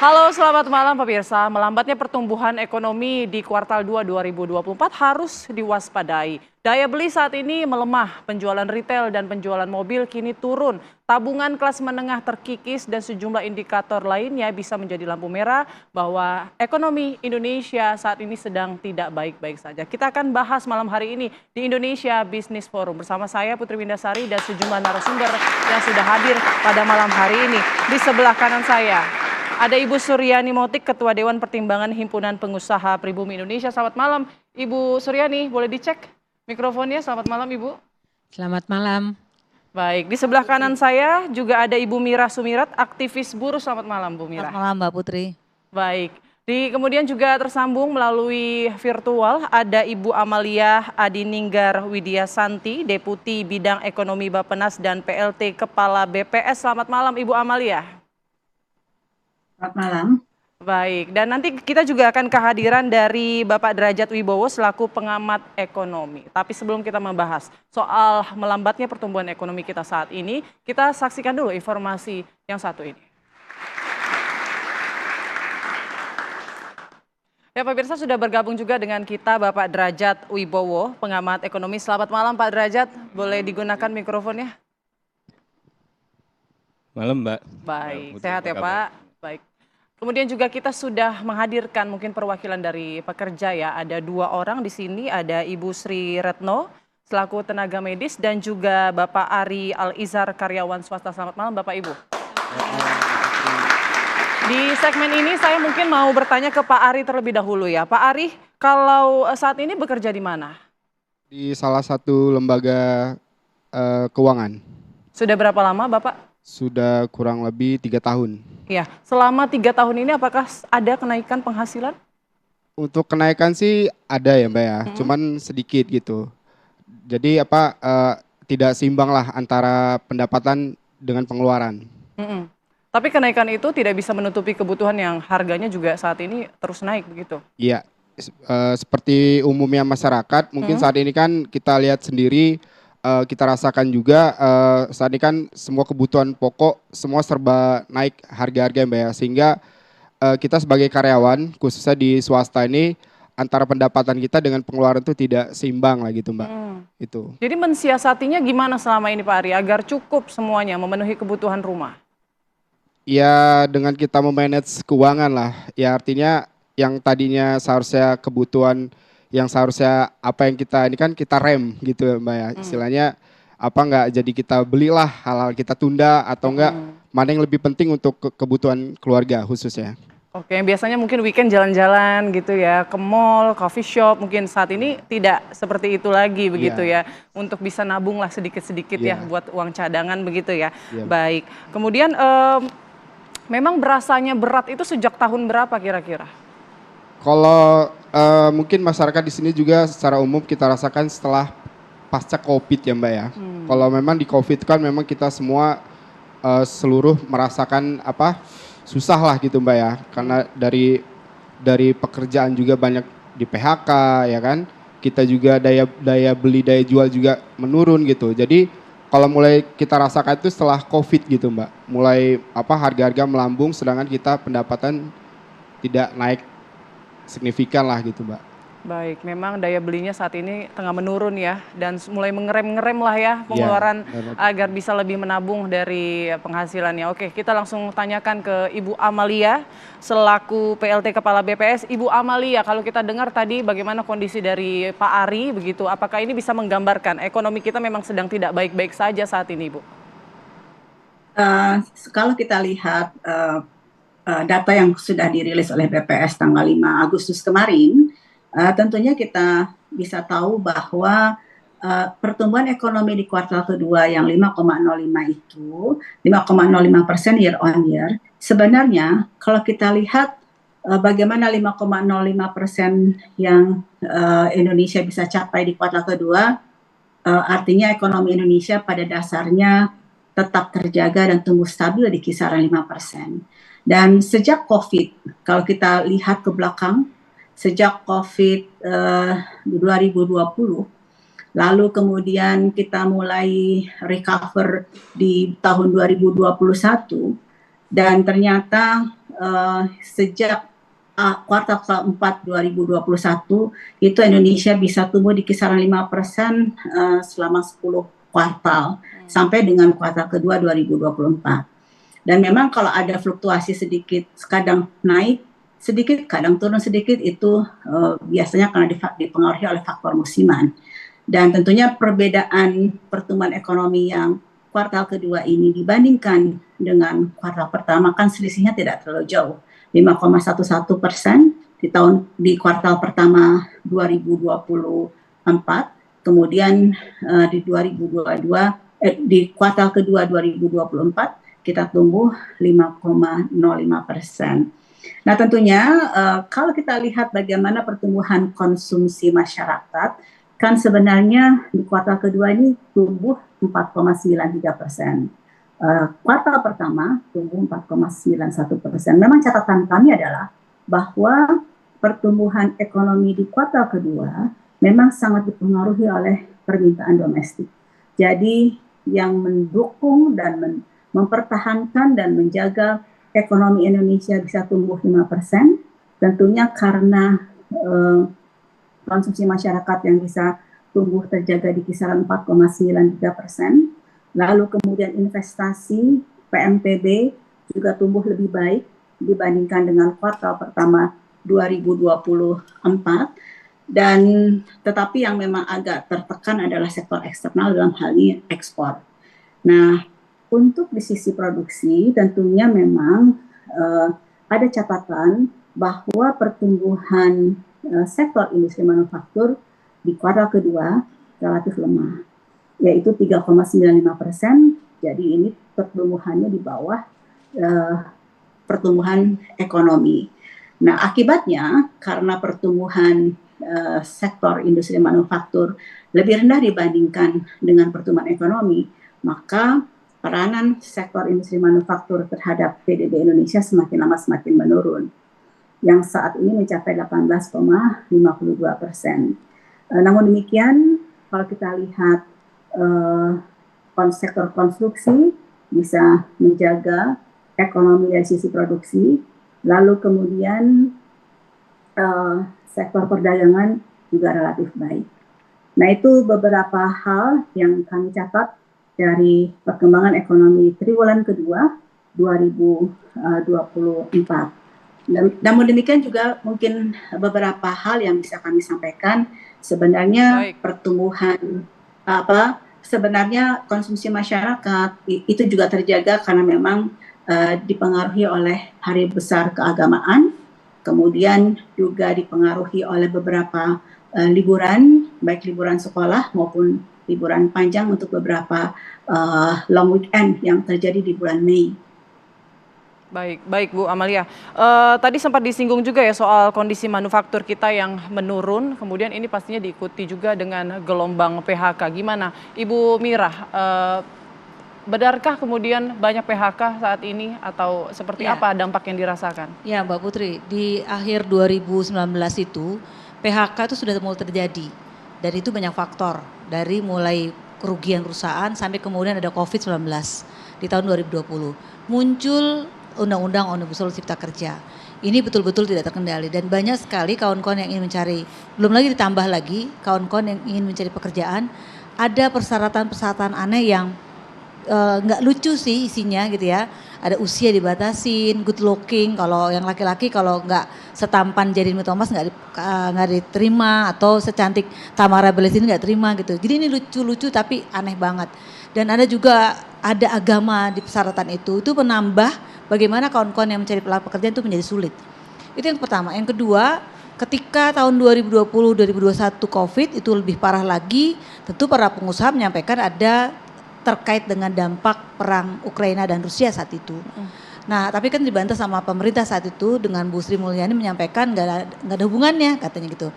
Halo, selamat malam pemirsa. Melambatnya pertumbuhan ekonomi di kuartal 2 2024 harus diwaspadai. Daya beli saat ini melemah, penjualan retail dan penjualan mobil kini turun. Tabungan kelas menengah terkikis dan sejumlah indikator lainnya bisa menjadi lampu merah bahwa ekonomi Indonesia saat ini sedang tidak baik-baik saja. Kita akan bahas malam hari ini di Indonesia Business Forum bersama saya Putri Windasari dan sejumlah narasumber yang sudah hadir pada malam hari ini. Di sebelah kanan saya ada Ibu Suryani Motik, Ketua Dewan Pertimbangan Himpunan Pengusaha Pribumi Indonesia. Selamat malam, Ibu Suryani. Boleh dicek mikrofonnya? Selamat malam, Ibu. Selamat malam. Baik, di sebelah kanan saya juga ada Ibu Mira Sumirat, aktivis buruh. Selamat malam, Bu Mira. Selamat malam, Mbak Putri. Baik, kemudian juga tersambung melalui virtual ada Ibu Amalia Adininggar Widyasanti, Deputi Bidang Ekonomi Bappenas dan PLT Kepala BPS. Selamat malam, Ibu Amalia. Selamat malam. Baik, dan nanti kita juga akan kehadiran dari Bapak Derajat Wibowo selaku pengamat ekonomi. Tapi sebelum kita membahas soal melambatnya pertumbuhan ekonomi kita saat ini, kita saksikan dulu informasi yang satu ini. Ya, pemirsa, sudah bergabung juga dengan kita Bapak Derajat Wibowo, pengamat ekonomi. Selamat malam Pak Derajat, boleh digunakan mikrofonnya? Malam Mbak. Baik, sehat ya Pak. Baik. Kemudian juga kita sudah menghadirkan mungkin perwakilan dari pekerja ya. Ada 2 orang di sini, ada Ibu Sri Retno selaku tenaga medis dan juga Bapak Ari Al-Izhar karyawan swasta. Selamat malam Bapak Ibu. Di segmen ini saya mungkin mau bertanya ke Pak Ari terlebih dahulu ya. Pak Ari, kalau saat ini bekerja di mana? Di salah satu lembaga keuangan. Sudah berapa lama Bapak? Sudah kurang lebih 3 tahun. Ya, selama 3 tahun ini apakah ada kenaikan penghasilan? Untuk kenaikan sih ada ya Mbak ya, cuman sedikit gitu. Jadi tidak seimbang lah antara pendapatan dengan pengeluaran. Tapi kenaikan itu tidak bisa menutupi kebutuhan yang harganya juga saat ini terus naik begitu? Iya, seperti umumnya masyarakat, mungkin saat ini kan kita lihat sendiri, kita rasakan juga saat ini kan semua kebutuhan pokok semua serba naik harga-harga Mbak ya, sehingga kita sebagai karyawan khususnya di swasta ini antara pendapatan kita dengan pengeluaran itu tidak seimbang lah gitu Mbak. Itu. Jadi mensiasatinya gimana selama ini Pak Ari agar cukup semuanya memenuhi kebutuhan rumah? Ya dengan kita memanage keuangan lah, ya artinya yang tadinya seharusnya kebutuhan yang seharusnya apa yang kita ini kan kita rem gitu ya Mbak ya, istilahnya nggak jadi kita belilah hal-hal kita tunda atau enggak mana yang lebih penting untuk kebutuhan keluarga khususnya. Oke, biasanya mungkin weekend jalan-jalan gitu ya, ke mall, coffee shop, mungkin saat ini tidak seperti itu lagi begitu ya, untuk bisa nabung lah sedikit-sedikit ya buat uang cadangan begitu ya. Baik, kemudian memang berasanya berat itu sejak tahun berapa kira-kira? Kalau mungkin masyarakat di sini juga secara umum kita rasakan setelah pasca COVID ya Mbak ya. Kalau memang di COVID kan memang kita semua seluruh merasakan susah lah gitu Mbak ya. Karena dari pekerjaan juga banyak di PHK ya kan. Kita juga daya beli, daya jual juga menurun gitu. Jadi kalau mulai kita rasakan itu setelah COVID gitu Mbak. Mulai harga-harga melambung sedangkan kita pendapatan tidak naik signifikan lah gitu Mbak. Baik, memang daya belinya saat ini tengah menurun ya dan mulai mengerem lah ya pengeluaran agar bisa lebih menabung dari penghasilannya. Oke, kita langsung tanyakan ke Ibu Amalia selaku PLT Kepala BPS. Ibu Amalia, kalau kita dengar tadi bagaimana kondisi dari Pak Ari begitu, apakah ini bisa menggambarkan ekonomi kita memang sedang tidak baik-baik saja saat ini, Bu? Kalau kita lihat data yang sudah dirilis oleh BPS tanggal 5 Agustus kemarin, tentunya kita bisa tahu bahwa pertumbuhan ekonomi di kuartal kedua yang 5,05 itu 5,05% year on year. Sebenarnya kalau kita lihat bagaimana 5,05% yang Indonesia bisa capai di kuartal kedua, artinya ekonomi Indonesia pada dasarnya tetap terjaga dan tumbuh stabil di kisaran 5%. Dan sejak COVID, kalau kita lihat ke belakang, sejak COVID 2020, lalu kemudian kita mulai recover di tahun 2021, dan ternyata sejak kuartal keempat 2021 itu Indonesia bisa tumbuh di kisaran 5% selama 10 kuartal sampai dengan kuartal kedua 2024. Dan memang kalau ada fluktuasi sedikit, kadang naik sedikit, kadang turun sedikit, itu biasanya karena dipengaruhi oleh faktor musiman. Dan tentunya perbedaan pertumbuhan ekonomi yang kuartal kedua ini dibandingkan dengan kuartal pertama kan selisihnya tidak terlalu jauh, 5,11% di kuartal pertama 2024, kemudian di 2022 di kuartal kedua 2024 kita tumbuh 5,05%. Nah tentunya kalau kita lihat bagaimana pertumbuhan konsumsi masyarakat, kan sebenarnya di kuartal kedua ini tumbuh 4,93%. Kuartal pertama tumbuh 4,91%. Memang catatan kami adalah bahwa pertumbuhan ekonomi di kuartal kedua memang sangat dipengaruhi oleh permintaan domestik. Jadi yang mendukung dan mempertahankan dan menjaga ekonomi Indonesia bisa tumbuh 5%, tentunya karena konsumsi masyarakat yang bisa tumbuh terjaga di kisaran 4,93%, lalu kemudian investasi PMTB juga tumbuh lebih baik dibandingkan dengan kuartal pertama 2024, dan tetapi yang memang agak tertekan adalah sektor eksternal, dalam hal ini ekspor. Nah, untuk di sisi produksi tentunya memang ada catatan bahwa pertumbuhan sektor industri manufaktur di kuartal kedua relatif lemah, yaitu 3,95%. Jadi ini pertumbuhannya di bawah pertumbuhan ekonomi. Nah, akibatnya karena pertumbuhan sektor industri manufaktur lebih rendah dibandingkan dengan pertumbuhan ekonomi, maka peranan sektor industri manufaktur terhadap PDB Indonesia semakin lama semakin menurun, yang saat ini mencapai 18,52%. Namun demikian, kalau kita lihat sektor konstruksi bisa menjaga ekonomi dari sisi produksi, lalu kemudian sektor perdagangan juga relatif baik. Nah, itu beberapa hal yang kami catat dari perkembangan ekonomi triwulan kedua 2024. Namun demikian juga mungkin beberapa hal yang bisa kami sampaikan. Sebenarnya pertumbuhan sebenarnya konsumsi masyarakat itu juga terjaga karena memang dipengaruhi oleh hari besar keagamaan, kemudian juga dipengaruhi oleh beberapa liburan, baik liburan sekolah maupun liburan panjang untuk beberapa long weekend yang terjadi di bulan Mei. Baik Bu Amalia. Tadi sempat disinggung juga ya soal kondisi manufaktur kita yang menurun, kemudian ini pastinya diikuti juga dengan gelombang PHK. Gimana Ibu Mirah, benarkah kemudian banyak PHK saat ini atau seperti apa dampak yang dirasakan? Ya Mbak Putri, di akhir 2019 itu PHK itu sudah mulai terjadi dan itu banyak faktor, dari mulai kerugian perusahaan sampai kemudian ada COVID-19 di tahun 2020. Muncul Undang-Undang Omnibus Law Cipta Kerja. Ini betul-betul tidak terkendali dan banyak sekali kawan-kawan yang ingin mencari, belum lagi ditambah lagi kawan-kawan yang ingin mencari pekerjaan, ada persyaratan-persyaratan aneh yang nggak lucu sih isinya gitu ya. Ada usia dibatasin, good looking, kalau yang laki-laki kalau nggak setampan Jeremy Thomas nggak diterima, atau secantik Tamara Belesini nggak terima gitu. Jadi ini lucu-lucu tapi aneh banget. Dan ada juga ada agama di persyaratan itu menambah bagaimana kawan-kawan yang mencari pekerjaan itu menjadi sulit. Itu yang pertama. Yang kedua, ketika tahun 2020-2021 COVID itu lebih parah lagi, tentu para pengusaha menyampaikan ada terkait dengan dampak perang Ukraina dan Rusia saat itu. Nah, tapi kan dibantah sama pemerintah saat itu dengan Bu Sri Mulyani menyampaikan nggak ada hubungannya katanya gitu.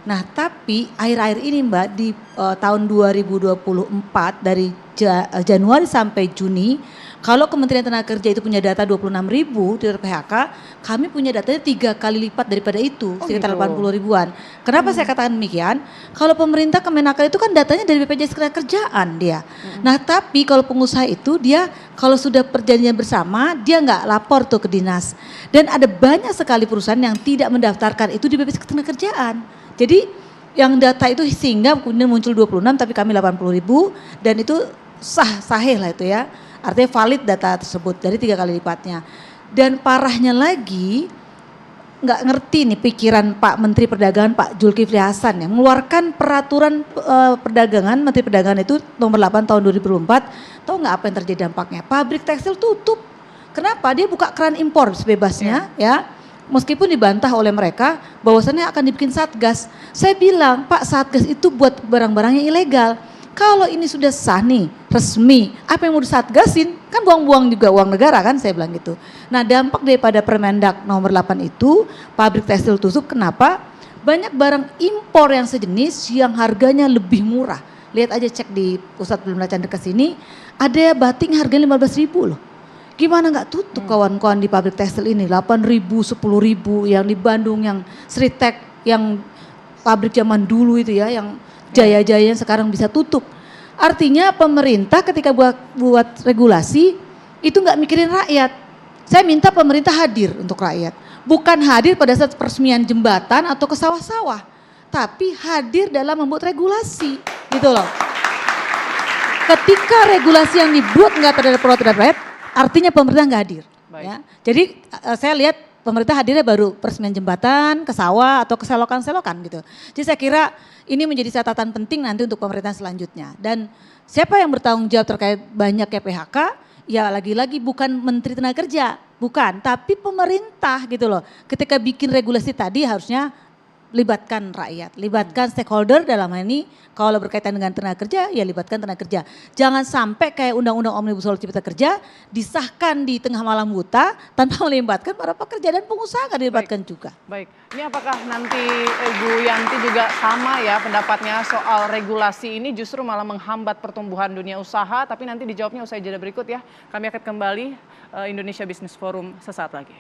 Nah, tapi akhir-akhir ini Mbak di tahun 2024 dari Januari sampai Juni, kalau Kementerian Tenaga Kerja itu punya data 26.000 di PHK, kami punya datanya 3 kali lipat daripada itu, sekitar gitu. 80 ribuan. Kenapa saya katakan demikian? Kalau pemerintah Kemenaker itu kan datanya dari BPJS Ketenagakerjaan dia. Nah tapi kalau pengusaha itu dia kalau sudah perjanjian bersama, dia nggak lapor tuh ke dinas. Dan ada banyak sekali perusahaan yang tidak mendaftarkan itu di BPJS Ketenagakerjaan. Jadi yang data itu sehingga kemudian muncul 26 tapi kami 80 ribu dan itu sahih lah itu ya. Artinya valid data tersebut dari 3 kali lipatnya. Dan parahnya lagi nggak ngerti nih pikiran Pak Menteri Perdagangan Pak Zulkifli Hasan yang mengeluarkan peraturan perdagangan, Menteri Perdagangan itu nomor 8 tahun 2004. Tahu nggak apa yang terjadi dampaknya? Pabrik tekstil tutup. Kenapa? Dia buka keran impor sebebasnya ya. Meskipun dibantah oleh mereka bahwasannya akan dibikin satgas. Saya bilang, Pak, satgas itu buat barang-barang yang ilegal. Kalau ini sudah sah nih, resmi, apa yang mau disatgasin? Kan buang-buang juga uang negara kan, saya bilang gitu. Nah dampak daripada Permendak nomor 8 itu, pabrik tekstil tutup, kenapa? Banyak barang impor yang sejenis yang harganya lebih murah. Lihat aja cek di pusat perbelanjaan dekat sini, ada batik harganya 15.000 loh. Gimana nggak tutup kawan-kawan di pabrik tekstil ini, 8.000, 10.000, yang di Bandung, yang Sritek, yang pabrik zaman dulu itu ya, yang jaya-jaya sekarang bisa tutup. Artinya pemerintah ketika buat regulasi itu nggak mikirin rakyat. Saya minta pemerintah hadir untuk rakyat. Bukan hadir pada saat peresmian jembatan atau ke sawah-sawah. Tapi hadir dalam membuat regulasi gitu loh. Ketika regulasi yang dibuat nggak terhadap rakyat, artinya pemerintah nggak hadir. Ya. Jadi saya lihat pemerintah hadirnya baru peresmian jembatan, ke sawah atau ke selokan-selokan gitu. Jadi saya kira ini menjadi catatan penting nanti untuk pemerintahan selanjutnya. Dan siapa yang bertanggung jawab terkait banyaknya PHK? Ya lagi-lagi bukan Menteri Tenaga Kerja, bukan. Tapi pemerintah gitu loh. Ketika bikin regulasi tadi harusnya libatkan rakyat, libatkan stakeholder dalam hal ini kalau berkaitan dengan tenaga kerja ya libatkan tenaga kerja. Jangan sampai kayak undang-undang Omnibus Law Cipta Kerja disahkan di tengah malam buta tanpa melibatkan para pekerja dan pengusaha akan dilibatkan juga. Baik, ini apakah nanti Bu Yanti juga sama ya pendapatnya soal regulasi ini justru malah menghambat pertumbuhan dunia usaha, tapi nanti dijawabnya usai jeda berikut ya. Kami akan kembali Indonesia Business Forum sesaat lagi.